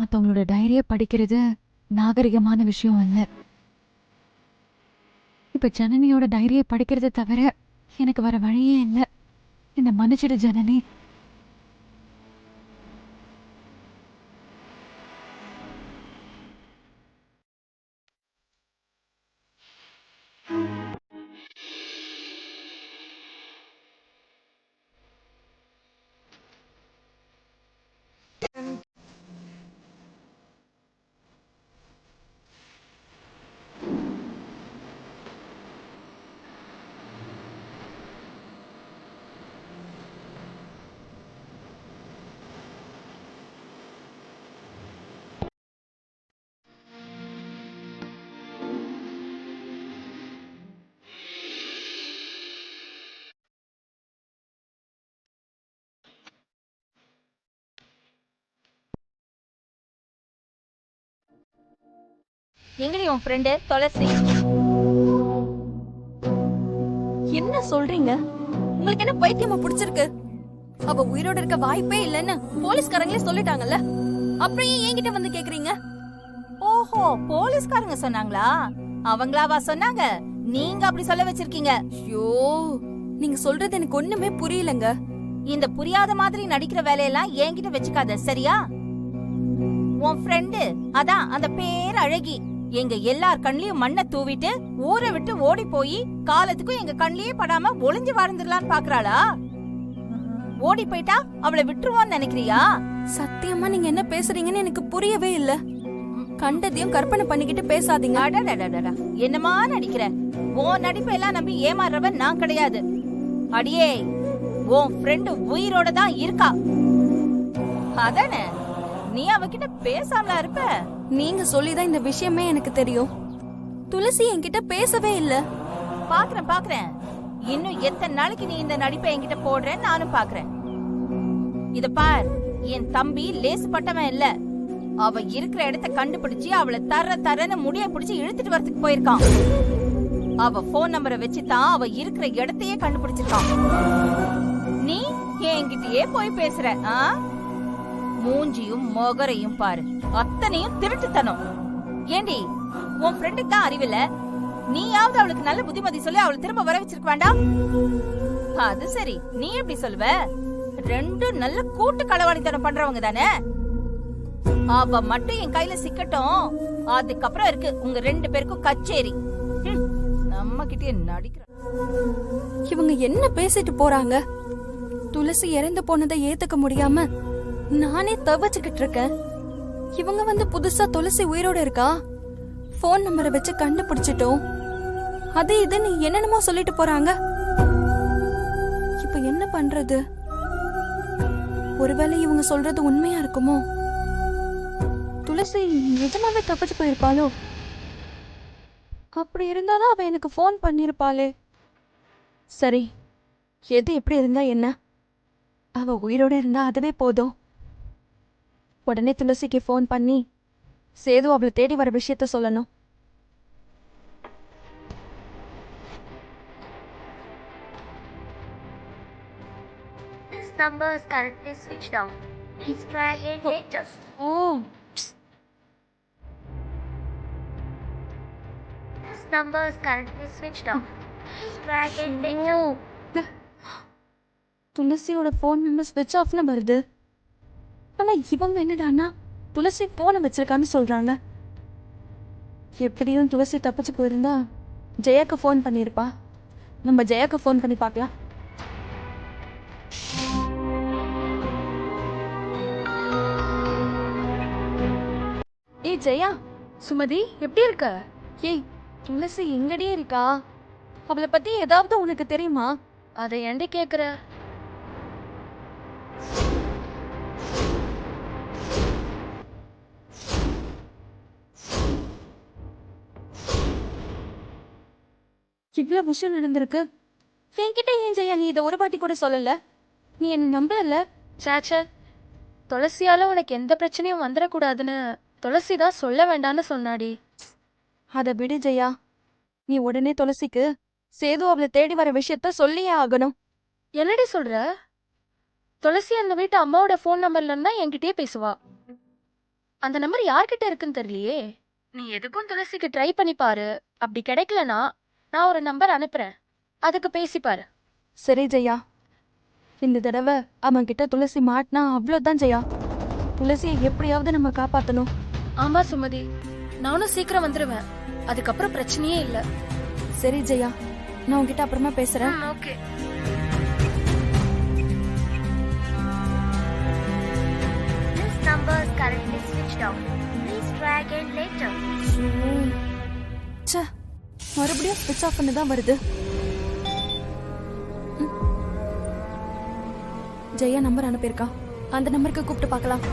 மத்தவங்களோட டைரிய படிக்கிறது நாகரிகமான விஷயம் இல்ல. இப்ப ஜனனியோட டைரியை படிக்கிறத தவிர எனக்கு வர வழியே இல்ல. என்ன மன்னிச்சிடு ஜனனி. எங்கடி உன் ஃப்ரெண்டு துளசி? என்ன சொல்றீங்க? உங்களுக்கு என்ன பைத்தியமா பிடிச்சிருக்கு? அவ உயிரோட இருக்க வாய்ப்பே இல்லைன்னு போலீஸ்காரங்களே சொல்லிட்டாங்கல்ல. அப்புறம் ஏன் என்கிட்ட வந்து கேக்குறீங்க? ஓஹோ, போலீஸ்காரங்க சொன்னாங்களா? அவங்களாவா சொன்னாங்க? நீங்க அப்படி சொல்ல வச்சிருக்கீங்க. ஐயோ, நீங்க சொல்றது எனக்கு ஒண்ணுமே புரியலங்க. இந்த புரியாத மாதிரி நடிக்கிற வேலையெல்லாம் என்கிட்ட வச்சுக்காத, சரியா? உன் ஃப்ரெண்டு அதான் அந்த பேர் அழகி எங்க எல்லார் கண்லயும் மண்ணை தூவிட்டு ஊரை விட்டு ஓடி போய் காலத்துக்கும் எங்க கண்லயே படாம ஒளிஞ்சு வாழ்ந்துடலான்னு பாக்குறாளா? ஓடி போயிட்டா அவளை விட்டுருவோன்னு நினைக்கிறியா? சத்தியமா நீங்க என்ன பேசுறீங்கன்னு எனக்கு புரியவே இல்ல. கண்டதையும் கற்பனை பண்ணிக்கிட்டு பேசாதீங்க. அடடடடடா, என்னமா நடிக்கிற? உன் நடிப்பெல்லாம் நம்பி ஏமாறவன் நான் கிடையாது. அடியே, உன் ஃப்ரெண்டு உயிரோட தான் இருக்கா. அதானே நீ அவகிட்ட பேசாமலா இருப்ப? நீங்க சொல்லிதான் இந்த விஷயமே எனக்கு தெரியும். துளசி என்கிட்ட பேசவே இல்ல. பாக்குறேன். இன்னும் எத்தனை நாளைக்கு நீ இந்த நடிப்பை என்கிட்ட போடுறேன்னு நானும் பாக்குறேன். இத பார், என் தம்பி லேசுப்பட்டவன் இல்ல. அவ இருக்கிற இடத்த கண்டுபிடிச்சு அவளை தரன்னு முடிய பிடிச்சு இழுத்துட்டு வரதுக்கு போயிருக்கான். அவ போன் நம்பரை வச்சுதான் அவ இருக்கிற இடத்தையே கண்டுபிடிச்சிருக்கான். நீ என்கிட்டயே போய் பேசுற. மூஞ்சியும் மொகரையும் பாரு, அத்தனையும் திருட்டுத்தனம். ஏண்டி, உன் ஃப்ரெண்டுக்கு தான் அறிவில்ல, நீயாவது அவளுக்கு நல்ல புத்திமதி சொல்லி அவளை திரும்ப வர வச்சிருக்க வேண்டாம்? அது சரி, நீ எப்படி சொல்வ? ரெண்டும் நல்ல கூட்டு களவாணித்தனம் பண்றவங்க தானே. அவ மட்டும் என் கையில சிக்கட்டும், அதுக்கப்புறம் இருக்கு உங்க ரெண்டு பேருக்கும் கச்சேரி. நம்ம கிட்டே நடிக்கிற. இவங்க என்ன பேசிட்டு போறாங்க? துளசி இறந்து போனதை ஏத்துக்க முடியாம நானே தவிச்சுக்கிட்டு இருக்கேன். இவங்க வந்து புதுசா துளசி உயிரோட இருக்கா, போன் நம்பரை வச்சு கண்டுபிடிச்சிட்டோம், அது இதுன்னு என்னென்னமோ சொல்லிட்டு போறாங்க. இப்ப என்ன பண்றது? ஒருவேளை இவங்க சொல்றது உண்மையா இருக்குமோ? துளசி நிஜமாவே தப்பிச்சு போயிருப்பாளோ? அப்படி இருந்தாலும் அவ எனக்கு போன் பண்ணிருப்பாளே. சரி, எது எப்படி இருந்தா என்ன, அவ உயிரோட இருந்தா அதுவே போதும். உடனே துளசிக்கு போன் பண்ணி சேது அவளை தேடி வர விஷயத்த சொல்லணும். This number is currently switched off. Please try again later. Oh. This number is currently switched off. Please try again later. துளசியோட போன் நம்பர் ஸ்விட்ச் ஆஃப்னு வருது. ஆனா இவங்க என்னடானா துளசி போனை வச்சிருக்கான்னு சொல்றாங்க. எப்படியும் துளசி தப்பிச்சு போயிருந்தா ஜெயாக்கு ஃபோன் பண்ணியிருப்பா. நம்ம ஜெயாக்கு ஃபோன் பண்ணி பார்க்கலாம். ஏய் ஜெயா. சுமதி, எப்படி இருக்க? ஏய், துளசி எங்கடியே இருக்கா? அவளை பத்தி ஏதாவது உனக்கு தெரியுமா? அதை ஏண்டி கேக்குற? இவ்வளவு விஷயம் நடந்திருக்கு. என்கிட்ட ஏன் ஜெயா நீ இதை ஒரு வாட்டி கூட சொல்லல? நீ என்ன நம்பல? சாச்சா, துளசியால உனக்கு எந்த பிரச்சனையும் வந்துடக்கூடாதுன்னு துளசி தான் சொல்ல வேண்டான்னு சொன்னாடி. அதை விடு ஜெயா. நீ உடனே துளசிக்கு சேது அவளை தேடி வர விஷயத்த சொல்லியே ஆகணும். என்னடி சொல்ற? துளசி அந்த வீட்டு அம்மாவோட ஃபோன் நம்பர்ல இருந்தா என்கிட்டயே பேசுவா. அந்த நம்பர் யார்கிட்ட இருக்குன்னு தெரியலையே. நீ எதுக்கும் துளசிக்கு ட்ரை பண்ணி பாரு. அப்படி கிடைக்கலனா நான் ஒரு நம்பர் அனுப்புறேன், அதுக்கு பேசிப்பாரு. சரி ஜெயா, இந்த தடவை அவன் கிட்ட துளசி மாட்டினா அவ்வளோதான் ஜெயா. துளசியை எப்படியாவது நம்ம காப்பாற்றணும். ஆமா சுமதி, நானும் சீக்கிரம் வந்துருவேன். அதுக்கப்புறம் பிரச்சனையே இல்ல. சரி ஜெயா, நான் உன்கிட்ட அப்புறமா பேசுறேன். Okay. This number is currently switched off. Please try again later. ச்சே, மறுபடியும் ஸ்விட்ச் ஆஃப் பண்ணி தான் வருது. ஜெயா நம்பர் அனுப்பியிருக்கா, அந்த நம்பருக்கு கூப்பிட்டு பார்க்கலாம்.